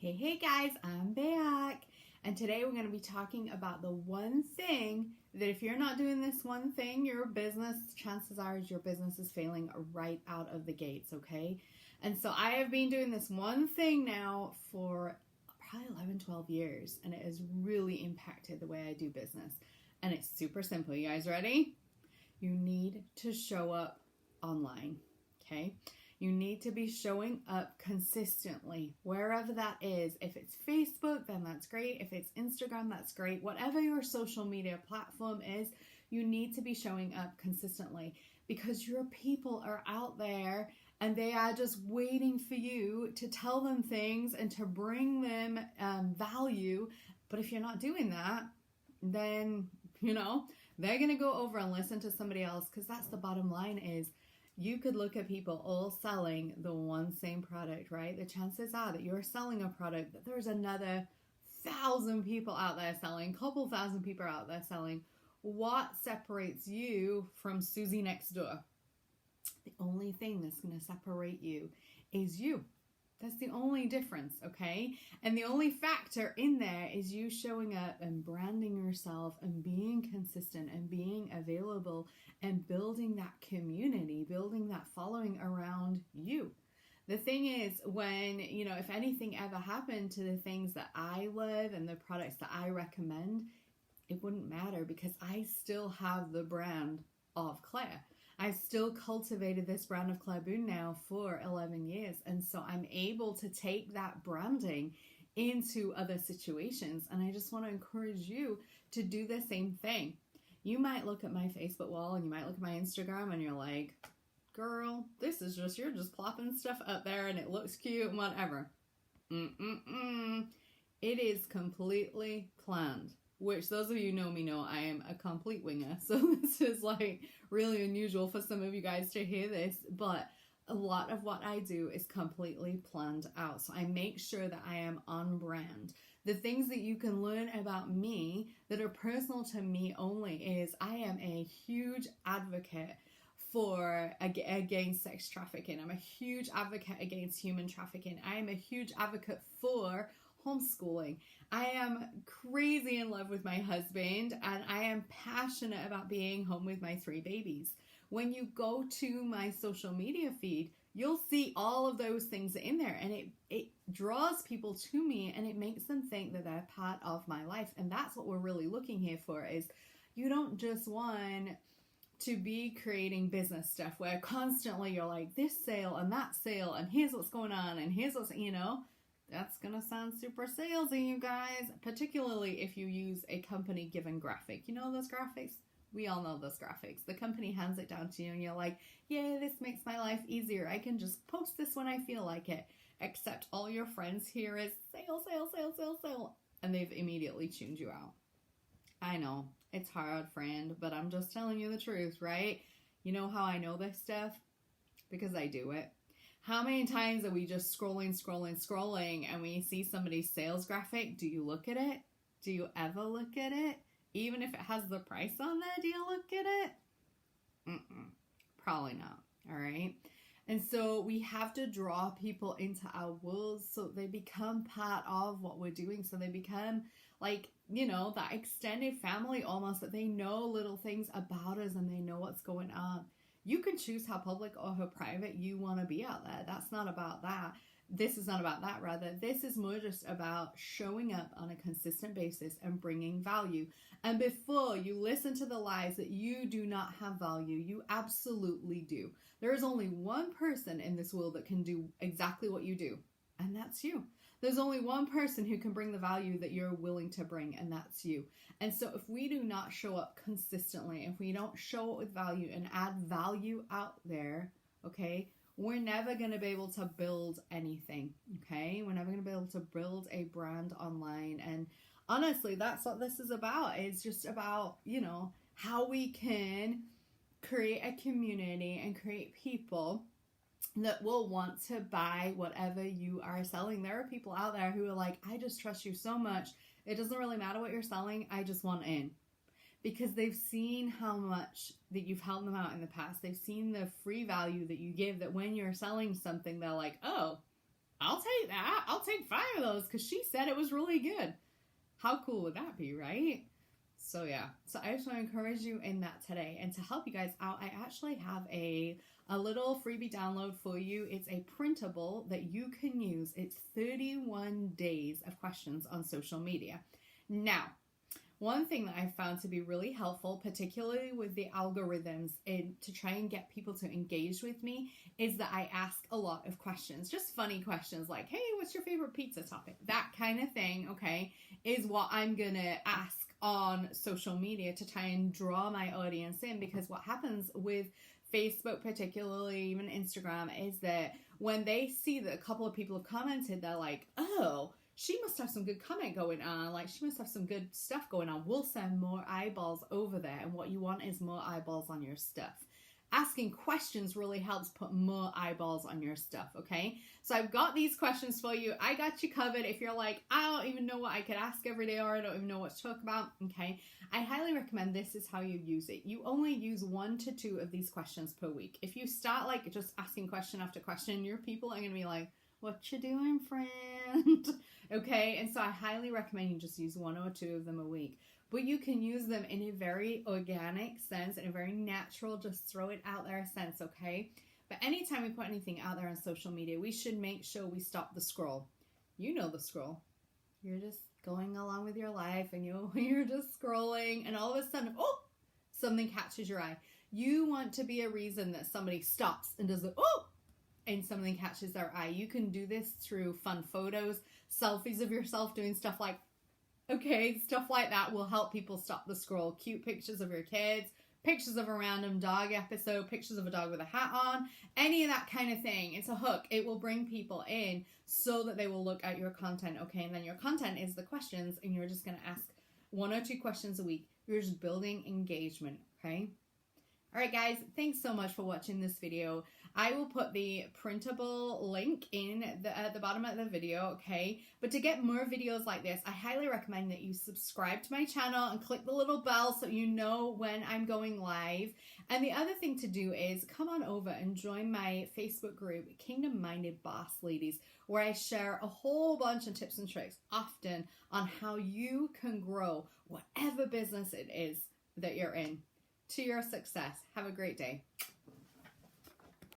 Hey guys, I'm back. And today we're going to be talking about the one thing that if you're not doing this one thing, your business, chances are your business is failing right out of the gates, okay? And so I have been doing this one thing now for probably 11, 12 years, and it has really impacted the way I do business. And it's super simple. You guys ready? You need to show up online, okay? You need to be showing up consistently, wherever that is. If it's Facebook, then that's great. If it's Instagram, that's great. Whatever your social media platform is, you need to be showing up consistently because your people are out there and they are just waiting for you to tell them things and to bring them value. But if you're not doing that, then, they're going to go over and listen to somebody else, because that's the bottom line is, you could look at people all selling the one same product, right? The chances are that you're selling a product that there's another 1,000 people out there selling, couple thousand people out there selling. What separates you from Susie next door? The only thing that's going to separate you is you. That's the only difference, okay? And the only factor in there is you showing up and branding yourself and being consistent and being available and building that community, building that following around you. The thing is, when, if anything ever happened to the things that I love and the products that I recommend, it wouldn't matter because I still have the brand of Clair. I've still cultivated this brand of Clair Boone now for 11 years. And so I'm able to take that branding into other situations. And I just want to encourage you to do the same thing. You might look at my Facebook wall and you might look at my Instagram and you're like, girl, this is just, you're just plopping stuff up there and it looks cute and whatever. It is completely planned. Which those of you who know me know I am a complete winger. So this is like really unusual for some of you guys to hear this. But a lot of what I do is completely planned out. So I make sure that I am on brand. The things that you can learn about me that are personal to me only is I am a huge advocate against sex trafficking. I'm a huge advocate against human trafficking. I am a huge advocate for homeschooling. I am crazy in love with my husband and I am passionate about being home with my 3 babies. When you go to my social media feed, you'll see all of those things in there and it draws people to me and it makes them think that they're part of my life. And that's what we're really looking here for, is you don't just want to be creating business stuff where constantly you're like, this sale and that sale and here's what's going on and here's what's, that's going to sound super salesy, you guys, particularly if you use a company-given graphic. You know those graphics? We all know those graphics. The company hands it down to you and you're like, yeah, this makes my life easier. I can just post this when I feel like it. Except all your friends hear is sale, sale, sale, sale, sale. And they've immediately tuned you out. I know, it's hard, friend, but I'm just telling you the truth, right? You know how I know this stuff? Because I do it. How many times are we just scrolling and we see somebody's sales graphic? Do you look at it? Do you ever look at it? Even if it has the price on there, do you look at it? Probably not. All right. And so we have to draw people into our world so they become part of what we're doing. So they become like, that extended family almost, that they know little things about us and they know what's going on. You can choose how public or how private you want to be out there. That's not about that. This is not about that, rather. This is more just about showing up on a consistent basis and bringing value. And before you listen to the lies that you do not have value, you absolutely do. There is only one person in this world that can do exactly what you do, and that's you. There's only one person who can bring the value that you're willing to bring, and that's you. And so if we do not show up consistently, if we don't show up with value and add value out there, okay, we're never going to be able to build anything, okay? We're never going to be able to build a brand online. And honestly, that's what this is about. It's just about, how we can create a community and create people that will want to buy whatever you are selling. There are people out there who are like, I just trust you so much. It doesn't really matter what you're selling. I just want in. Because they've seen how much that you've helped them out in the past. They've seen the free value that you give, that when you're selling something, they're like, oh, I'll take that. I'll take 5 of those because she said it was really good. How cool would that be, right? So yeah, so I just want to encourage you in that today. And to help you guys out, I actually have a little freebie download for you. It's a printable that you can use. It's 31 days of questions on social media. Now, one thing that I found to be really helpful, particularly with the algorithms to try and get people to engage with me, is that I ask a lot of questions, just funny questions like, hey, what's your favorite pizza topping? That kind of thing, okay, is what I'm going to ask on social media to try and draw my audience in, because what happens with Facebook, particularly even Instagram, is that when they see that a couple of people have commented, they're like, oh, she must have some good comment going on. Like, she must have some good stuff going on. We'll send more eyeballs over there. And what you want is more eyeballs on your stuff. Asking questions really helps put more eyeballs on your stuff, okay? So I've got these questions for you. I got you covered. If you're like, I don't even know what I could ask every day, or I don't even know what to talk about, okay? I highly recommend this is how you use it. You only use 1 to 2 of these questions per week. If you start like just asking question after question, your people are going to be like, what you doing, friend? Okay, and so I highly recommend you just use 1 or 2 of them a week. But you can use them in a very organic sense, in a very natural, just throw it out there sense, okay? But anytime we put anything out there on social media, we should make sure we stop the scroll. You know the scroll. You're just going along with your life and you're just scrolling, and all of a sudden, oh, something catches your eye. You want to be a reason that somebody stops and does the, oh, and something catches their eye. You can do this through fun photos, selfies of yourself doing stuff like, okay, stuff like that will help people stop the scroll. Cute pictures of your kids, pictures of a random dog episode, pictures of a dog with a hat on, any of that kind of thing. It's a hook. It will bring people in so that they will look at your content, okay? And then your content is the questions, and you're just going to ask 1 or 2 questions a week. You're just building engagement, okay? All right, guys, thanks so much for watching this video. I will put the printable link at the bottom of the video, okay? But to get more videos like this, I highly recommend that you subscribe to my channel and click the little bell so you know when I'm going live. And the other thing to do is come on over and join my Facebook group, Kingdom Minded Boss Ladies, where I share a whole bunch of tips and tricks often on how you can grow whatever business it is that you're in to your success. Have a great day.